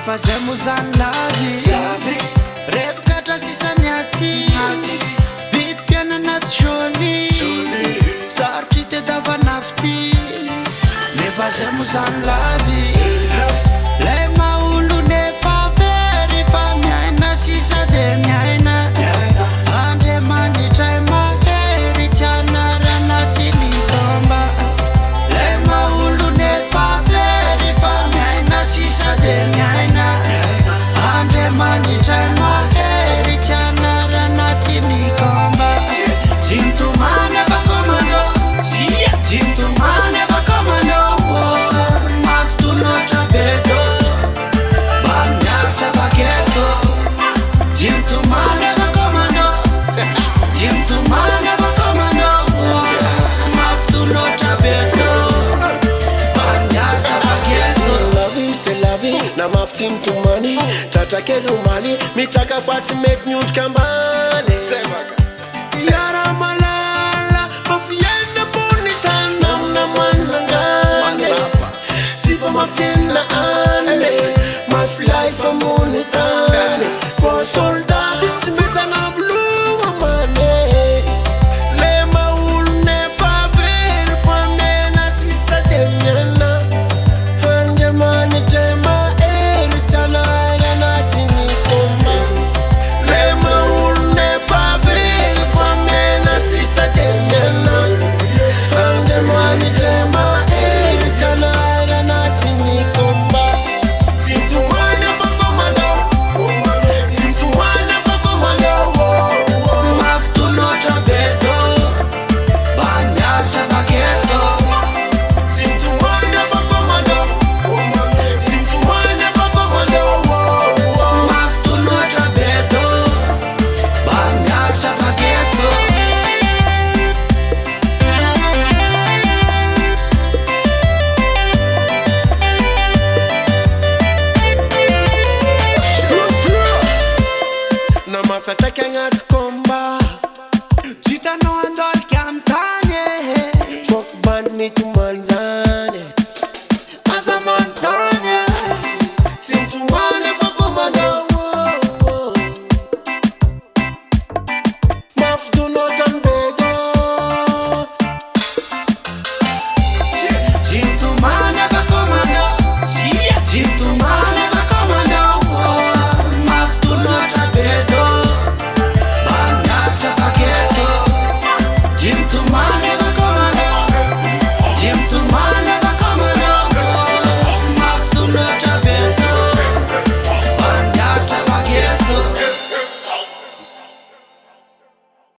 fazemos en la vie. Rêve katra sisa miati Vit piana nat sholi Sarchi te dava nafti Ne fazemos en la vie Le maulu ne fa veri Fa miaina sisa de miaina Andre mani trai maheri Tiana ranati ni komba Le maulu ne fa veri Fa miaina sisa de miaina Andre mani trai maheri Tiana ranati ni komba Jintumane va komando Jintumane va komando Maftu no trabedo Banyata va ghetto Jintumane va komando Jintumane va komando Maftu no trabedo Banyata va ghetto Lavi se lavi na maftim to money tata kedu mali mitaka fati make nude kambane yara malala mafienda bonita namna manangane sipa mapina ane my fly for monitane for soldat simeta na blue mane le maul ne favel fane na sisa demyana hande mani tema eri tana na tini komba le maul ne favel fane na sisa demyana hande mani tema eri tana na tini komba Sintumane fa komando Sintumane fa komando Maftu no trabedo Banyata va ghetto Sintumane fa komando Sintumane fa komando Maftu no trabedo Banyata va ghetto Na mafeta kengat komba Tita no andol cantane Fuck band me to manzane Asa montagne Sintumane fa komando Maf do not unbend